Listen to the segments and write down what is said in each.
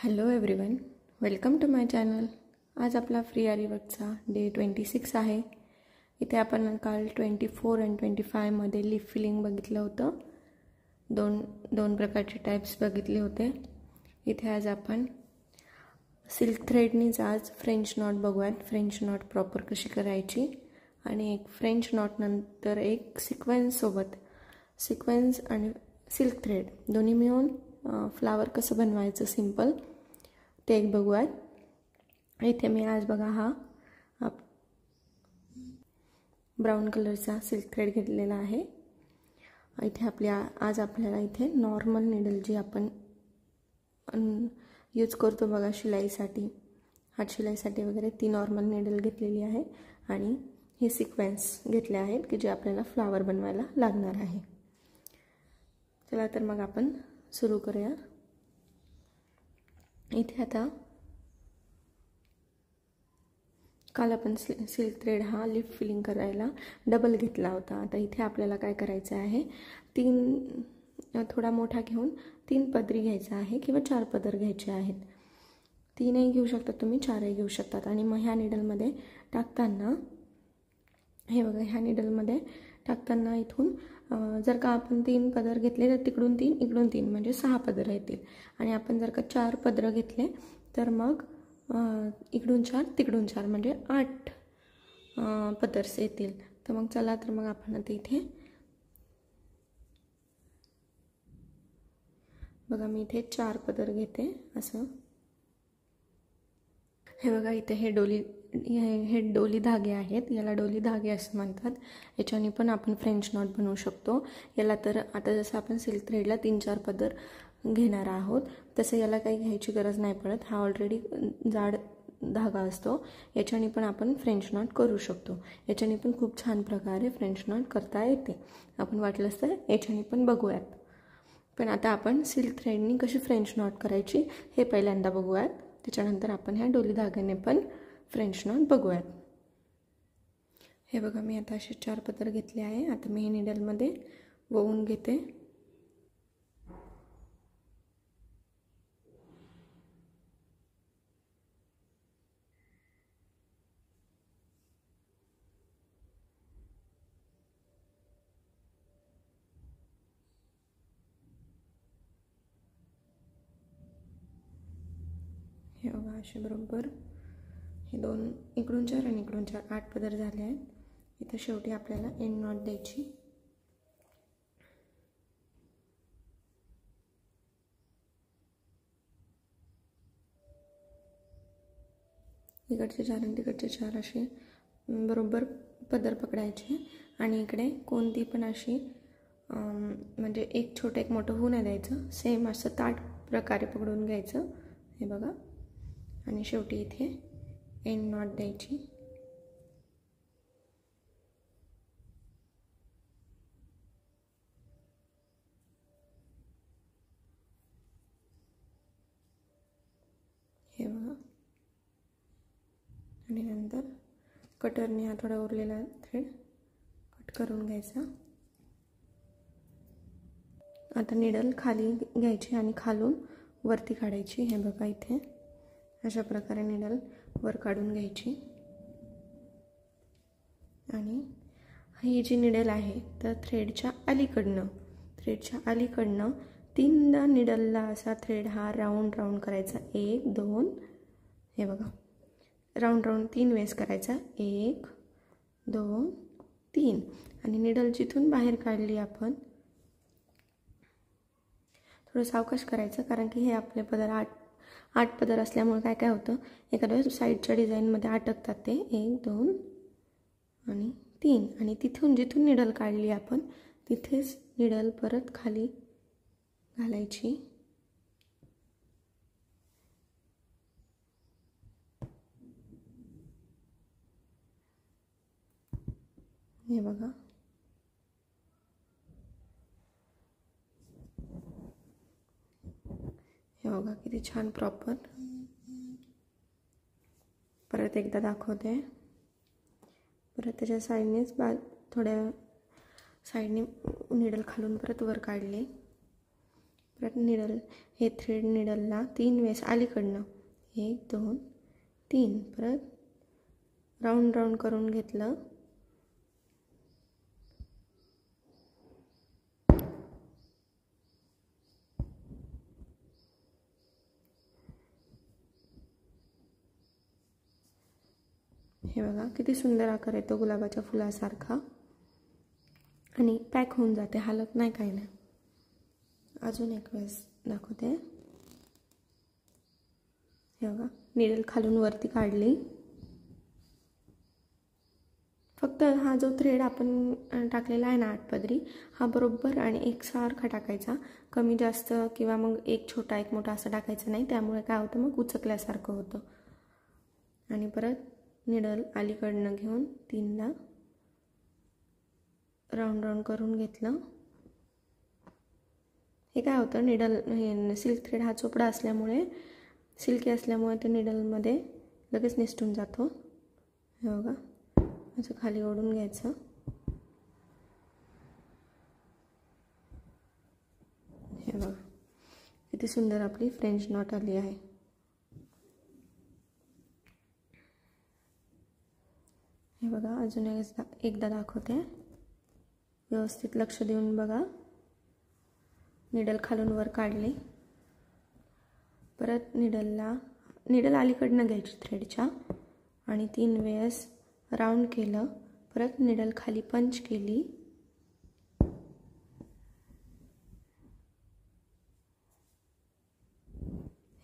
Hello everyone, welcome to my channel. आज आपला free आरीवर्कचा day 26 आहे. इथे आपण काल 24 आणि 25मध्ये लीफ फिलिंग बघितलं होतं. दोन प्रकारचे टाईप्स बघितले होते. इथे आज आपण सिल्क थ्रेडनीच आज फ्रेंच नॉट बघूयात. फ्रेंच नॉट प्रॉपर कशी करायची आणि एक फ्रेंच नॉट नंतर एक सिक्वेन्स आणि सिल्क थ्रेड दोन्ही मिळून फ्लावर कसं बनवायचं सिंपल ते एक बघूयात. इथे मी आज बघा हा ब्राऊन कलरचा सिल्क थ्रेड घेतलेला आहे. इथे आज आपल्याला इथे नॉर्मल निडल जी आपण यूज करतो बघा शिलाईसाठी, हात शिलाईसाठी वगैरे, ती नॉर्मल निडल घेतलेली आहे आणि हे सिक्वेन्स घेतले आहेत की जे आपल्याला फ्लावर बनवायला लागणार आहे. चला तर मग आपण सुरू करूया. इथे आता काल आपण सिल्क थ्रेड हा लीफ फिलिंग करायला डबल घेतला होता. आता इथे आपल्याला काय करायचं आहे, थोडा मोठा घेऊन 3 पदरी घ्यायचा आहे किंवा 4 पदर घ्यायचे आहेत. 3ही घेऊ शकता तुम्ही, 4ही घेऊ शकतात. आणि मग ह्या निडलमध्ये टाकताना हे बघा, ह्या निडलमध्ये टाकताना इथून जर का आपण 3 पदर घेतले तर तिकडून 3 इकडून 3 म्हणजे 6 पदर येतील. आणि आपण जर का 4 पदर घेतले तर मग इकडून 4 तिकडून 4 म्हणजे 8 पदर्स येतील. तर मग चला तर मग आपण आता इथे बघा, मी इथे 4 पदर घेते असं. हे बघा, इथे हे डोली धागे आहेत. याला डोली धागे असं म्हणतात. याच्याने पण आपण फ्रेंच नॉट बनवू शकतो. याला तर आता जसं आपण सिल्क थ्रेडला 3-4 पदर घेणार आहोत तसं याला काही घ्यायची गरज नाही पडत. हा ऑलरेडी जाड धागा असतो. याच्याने पण आपण फ्रेंच नॉट करू शकतो. याच्याने पण खूप छान प्रकारे फ्रेंच नॉट करता येते. आपण वाटलंच तर याच्याने पण बघूयात. पण आता आपण सिल्क थ्रेडनी कशी फ्रेंच नॉट करायची हे पहिल्यांदा बघूयात. त्याच्यानंतर आपण ह्या डोली धाग्याने पण फ्रेंच नॉट बघूयात. हे बघा, मी आता असे 4 पदर घेतले आहे. आता मी हे निडलमध्ये वळवून घेते. हे बघा, असे बरोबर हे 2 इकडून 4 आणि इकडून 4 8 पदर झाले आहेत. इथं शेवटी आपल्याला एंड नॉट द्यायची. इकडचे 4 आणि तिकडचे 4 असे बरोबर पदर पकडायचे आणि इकडे कोणती पण अशी म्हणजे एक छोटं एक मोठं होऊ नाही द्यायचं. सेम असं ताट प्रकारे पकडून घ्यायचं. हे बघा, आणि शेवटी इथे एंड नॉट द्यायची. हे बघा, आणि नंतर कटरने हा थोडा उरलेला थ्रेड कट करून घ्यायचा. आता निडल खाली घ्यायची आणि खालून वरती काढायची. हे बघा, इथे अशा प्रकारे निडल वर काढून घ्यायची. आणि ही जी निडल आहे तर थ्रेडच्या अलीकडनं 3दा निडलला असा थ्रेड हा राऊंड करायचा. 1 2, हे बघा, राऊंड 3 वेळेस करायचा. 1 2 3. आणि निडल जिथून बाहेर काढली आपण थोडं सावकाश करायचं, कारण की हे आपले पदर 8 पदर असल्यामुळे काय होतं, एखाद्या साईडच्या डिझाईनमध्ये अटकतात ते. 1 2 आणि 3. आणि जिथून निडल काढली आपण तिथेच निडल परत खाली घालायची. हे बघा, किती छान प्रॉपर. परत एकदा दाखवते. परत त्याच्या साईडनेच थोड्या साईडने निडल खालून परत वर काढले. परत निडल, हे थ्रेड निडलला 3 वेळेस अलीकडनं 1 2 3 परत राऊंड राऊंड करून घेतलं. हे बघा किती सुंदर आकार येतो गुलाबाच्या फुलासारखा आणि पॅक होऊन जाते, हालत नाही काही नाही. अजून एक वेळेस दाखवते. हे बघा निडल खालून वरती काढली. फक्त हा जो थ्रेड आपण टाकलेला आहे ना 8 पदरी, हा बरोबर आणि एकसारखा टाकायचा. कमी जास्त किंवा मग एक छोटा एक मोठा असं टाकायचं नाही, त्यामुळे काय होतं मग उचकल्यासारखं होतं. आणि परत निडल अलीकडनं घेऊन 3दा राऊंड राऊंड करून घेतलं. हे काय होतं निडल, हे सिल्क थ्रेड हा चोपडा असल्यामुळे, सिल्की असल्यामुळे ते निडलमध्ये लगेच निसटून जातो. हे बघा असं खाली ओढून घ्यायचं. हे बघा किती सुंदर आपली फ्रेंच नॉट आली आहे. हे बघा अजून एकदा दाखवते. व्यवस्थित लक्ष देऊन बघा. निडल खालून वर काढली. परत निडल अलीकडनं घ्यायची थ्रेडच्या आणि 3 वेळेस राऊंड केलं. परत निडल खाली पंच केली.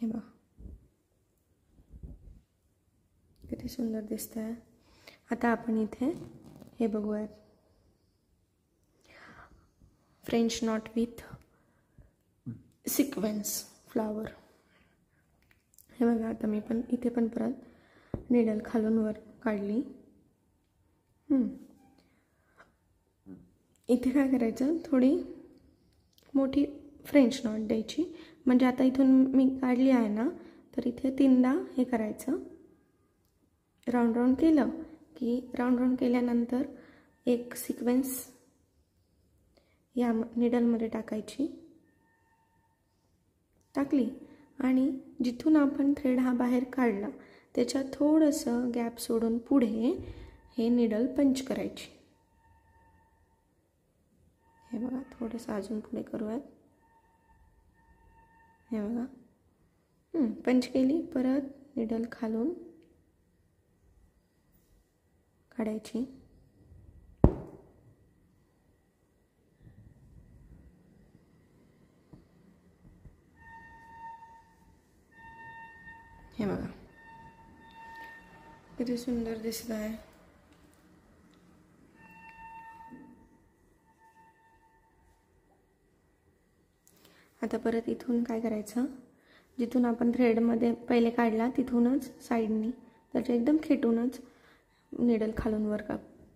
हे बघा किती सुंदर दिसतंय. आता आपण इथे हे बघूयात, French not with sequence flower. हे बघा आता मी पण इथे पण परत निडल खालून वर काढली. इथे काय करायचं, थोडी मोठी फ्रेंच नॉट द्यायची. म्हणजे आता इथून मी काढली आहे ना, तर इथे 3दा हे करायचं. राऊंड राऊंड केलं की राऊंड राऊंड केल्यानंतर एक सिक्वेन्स या निडलमध्ये टाकायची. टाकली आणि जिथून आपण थ्रेड हा बाहेर काढला त्याच्यात थोडंसं गॅप सोडून पुढे हे निडल पंच करायची. हे बघा थोडंसं अजून पुढे करूयात. हे बघा पंच केली. परत निडल खालून काढायची. हे बघा किती सुंदर दिसत आहे. आता परत इथून काय करायचं, जिथून आपण थ्रेडमध्ये पहिले काढला तिथूनच साईडनी त्याच्या एकदम खेटूनच निडल खालून वर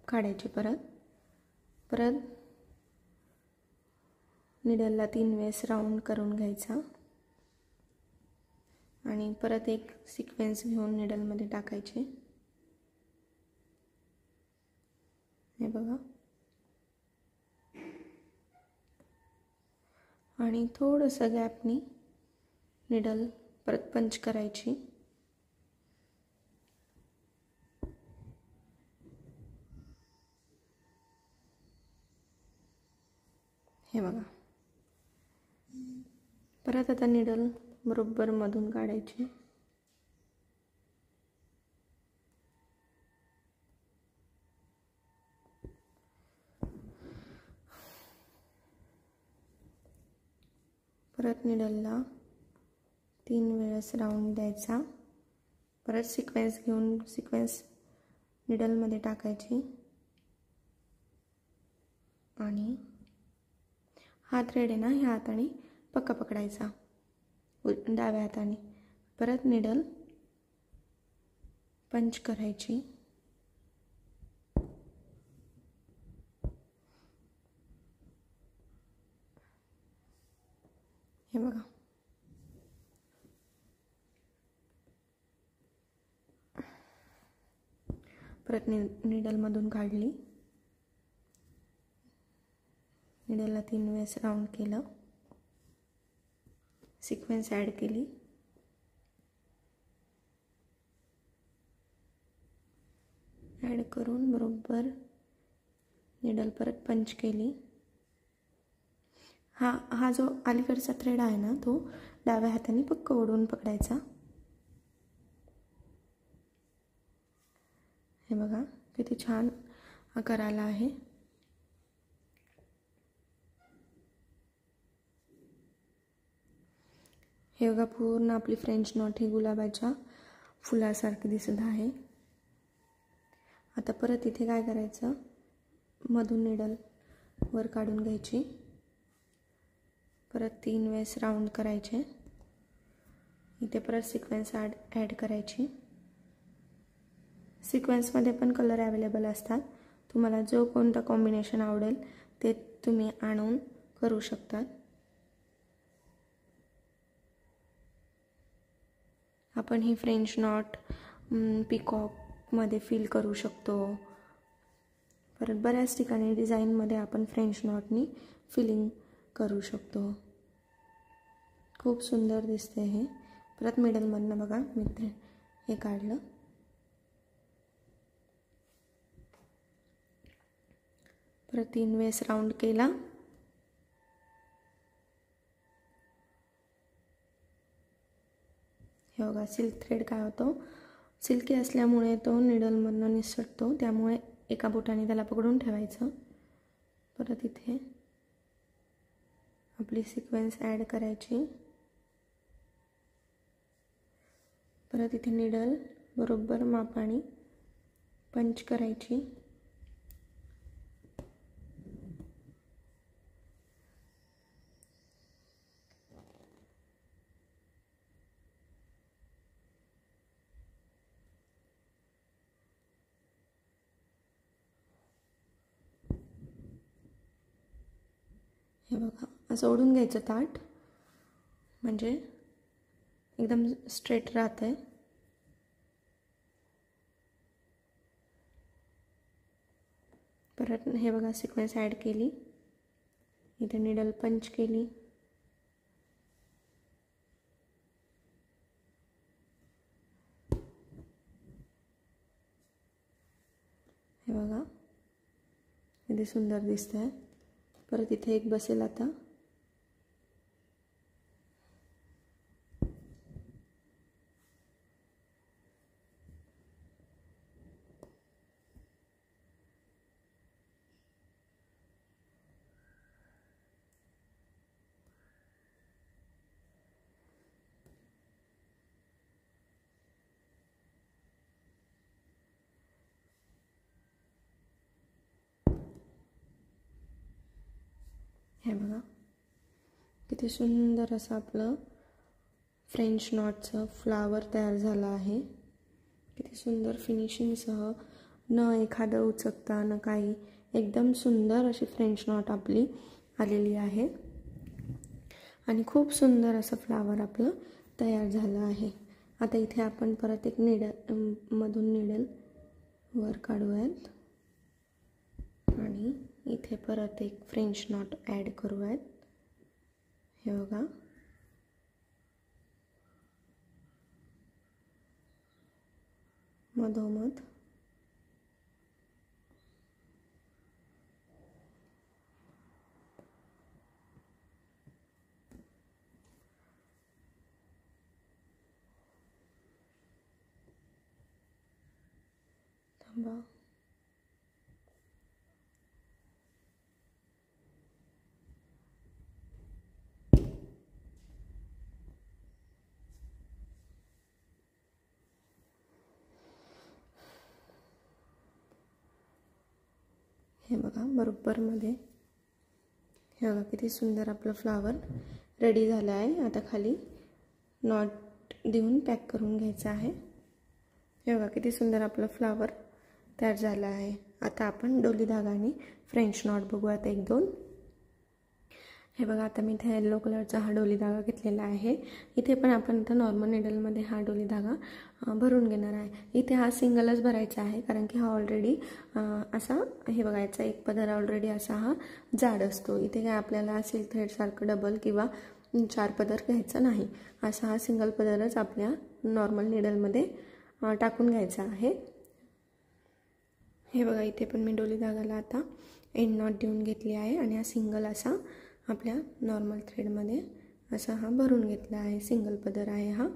काढायची. परत निडलला 3 वेळेस राऊंड करून घ्यायचा आणि परत एक सिक्वेन्स घेऊन निडलमध्ये टाकायचे. हे बघा आणि थोडंसं गॅपनी निडल परत पंच करायची. हे बघा परत आता निडल बरोबर मधून काढायची. परत निडलला 3 वेळेस राऊंड द्यायचा. परत सिक्वेन्स घेऊन सिक्वेन्स निडलमध्ये टाकायची आणि हा थ्रेड आहे ना ह्या हाताने पक्का पकडायचा डाव्या हाताने. परत निडल पंच करायची. हे बघा परत निडलमधून काढली. निडलला 3 वेळेस राऊंड केलं. सिक्वेन्स ॲड केली, ॲड करून बरोबर निडल परत पंच केली. हा जो अलीकडचा थ्रेड आहे ना तो डाव्या हाताने पक्क ओढून पकडायचा. हे बघा किती छान आकार आला आहे. हे बघा पूर्ण आपली फ्रेंच नॉट ही गुलाबाच्या फुलासारखी दिसत आहे. आता परत इथे काय करायचं, मधून निडल वर काढून घ्यायची, परत 3 वेळेस राऊंड करायचे. इथे परत सिक्वेन्स ॲड करायची. सिक्वेन्समध्ये पण कलर अवेलेबल असतात, तुम्हाला जो कोणता कॉम्बिनेशन आवडेल ते तुम्ही आणून करू शकतात. आपण ही फ्रेंच नॉट पिकॉकमध्ये फिल करू शकतो. परत बऱ्याच ठिकाणी डिझाईनमध्ये आपण फ्रेंच नॉटनी फिलिंग करू शकतो. खूप सुंदर दिसते हे. परत मिडलमधनं बघा मी हे काढलं, परत 3 वेळेस राऊंड केला. हे बघा सिल्क थ्रेड काय होतो, सिल्की असल्यामुळे तो निडलमधनं निसटतो, त्यामुळे एका बोटाने त्याला पकडून ठेवायचं. परत इथे आपली सिक्वेन्स ॲड करायची. परत इथे निडल बरोबर मापाने पंच करायची. हे बघा असं ओढून घ्यायचं ताट, म्हणजे एकदम स्ट्रेट राहतंय. परत हे बघा सिक्वेन्स ॲड केली, इथे निडल पंच केली. हे बघा किती सुंदर दिसतंय. परत इथे एक बसेल आता. हे बघा किती सुंदर असं आपलं फ्रेंच नॉटचं फ्लावर तयार झालं आहे. किती सुंदर फिनिशिंगसह, न एखादं उचकता न काही, एकदम सुंदर अशी फ्रेंच नॉट आपली आलेली आहे. आणि खूप सुंदर असं फ्लावर आपलं तयार झालं आहे. आता इथे आपण परत एक मधून निडल वर काढूयात आणि इथे परत एक फ्रेंच नॉट ॲड करूयात. हे बघा मधोमध थांबा. हे बघा बरोबर मध्ये. हे बघा किती सुंदर आपलं फ्लावर रेडी झालं आहे. आता खाली नॉट देऊन पॅक करून घ्यायचं आहे. हे बघा किती सुंदर आपलं फ्लावर तयार झालं आहे. आता आपण डोली धागाने फ्रेंच नॉट बघूयात 1-2. हे बघा आता मी इथे येलो कलरचा हा डोली धागा घेतलेला आहे. इथे पण आपण आता नॉर्मल निडलमध्ये हा डोली धागा भरून घेणार आहे. इथे हा सिंगलच भरायचा आहे, कारण की हा ऑलरेडी असा, हे बघा याचा एक पदर ऑलरेडी असा हा जाड असतो. इथे काय आपल्याला सिल्क थ्रेडसारखं डबल किंवा 4 पदर घ्यायचा नाही. असा हा सिंगल पदरच आपल्या नॉर्मल निडलमध्ये टाकून घ्यायचा आहे. हे बघा, इथे पण मी डोली धागाला आता एंड नॉट देऊन घेतली आहे आणि हा सिंगल असा आपल्या नॉर्मल थ्रेडमध्ये असा हा भरून घेतला आहे. सिंगल पदर आहे हा.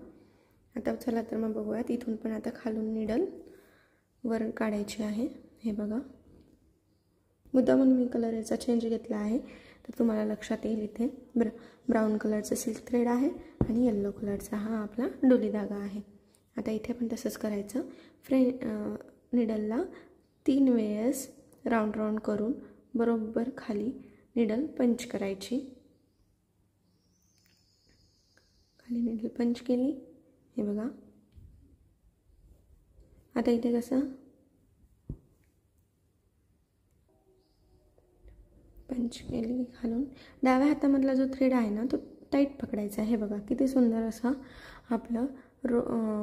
आता चला तर मग बघूयात. इथून पण आता खालून निडल वर काढायची आहे. हे बघा, मुद्दामून मी कलर याचा चेंज घेतला आहे तर तुम्हाला लक्षात येईल. इथे ब्राऊन कलरचं सिल्क थ्रेड आहे आणि येल्लो कलरचा हा आपला डोली धागा आहे. आता इथे पण तसंच करायचं. निडलला 3 वेळेस राऊंड राऊंड करून बरोबर खाली निडल पंच करायची. खाली निडल पंच केली. हे बघा, आता इथे कसं पंच केली खालून. डाव्या हातामधला जो थ्रेड आहे ना तो टाईट पकडायचा. हे बघा, किती सुंदर असा आपलं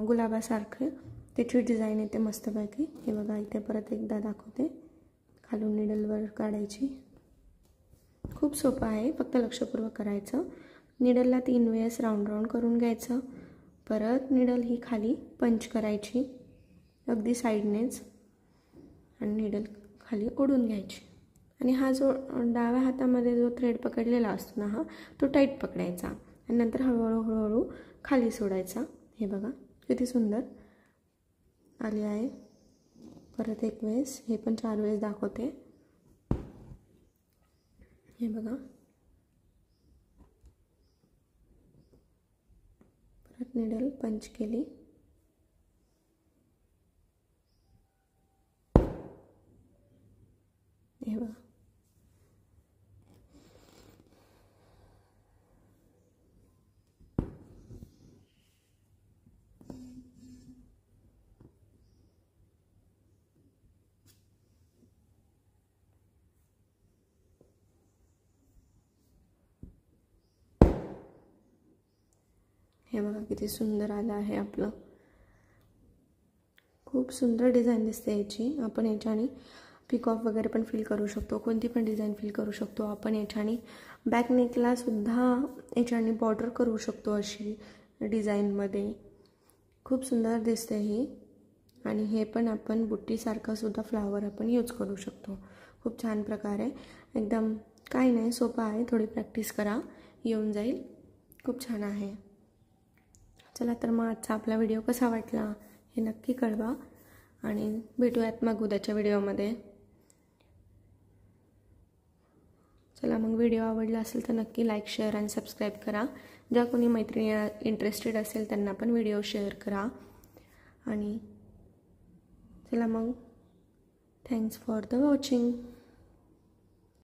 गुलाबासारखं त्याची डिझाईन येते मस्तपैकी. हे बघा, इथे परत एकदा दाखवते. खालून निडलवर काढायची. खूप सोपं आहे, फक्त लक्षपूर्वक करायचं. निडलला 3 वेळेस राऊंड राऊंड करून घ्यायचं. परत निडल ही खाली पंच करायची अगदी साईडनेच आणि निडल खाली ओढून घ्यायची. आणि हा जो डाव्या हातामध्ये जो थ्रेड पकडलेला असतो ना, हा तो टाईट पकडायचा आणि नंतर हळूहळू खाली सोडायचा. हे बघा, किती सुंदर आली आहे. परत एक वेळेस, हे पण 4 वेळेस दाखवते. हे बघा, परत निडल पंच केली. हे बघा, हे बघा किती सुंदर आलं आहे आपलं. खूप सुंदर डिझाईन दिसते याची. आपण याच्याने पिकॉक वगैरे पण फिल करू शकतो. कोणती पण डिझाईन फिल करू शकतो आपण याच्याने. बॅक नेकला सुद्धा याच्याने बॉर्डर करू शकतो अशी डिझाईनमध्ये. खूप सुंदर दिसते ही. आणि हे पण आपण बुट्टीसारखं सुद्धा फ्लावर आपण यूज करू शकतो. खूप छान प्रकारे, एकदम काही नाही, सोपं आहे. थोडी प्रॅक्टिस करा, येऊन जाईल. खूप छान आहे. चला तर मग आजचा आपला व्हिडिओ कसा वाटला हे नक्की कळवा आणि भेटूयात मग उद्याच्या व्हिडिओमध्ये. चला मग, व्हिडिओ आवडला असेल तर नक्की लाईक, शेअर आणि सबस्क्राईब करा. ज्या कोणी मैत्रिणी इंटरेस्टेड असेल त्यांना पण व्हिडिओ शेअर करा. आणि चला मग, थँक्स फॉर द वॉचिंग.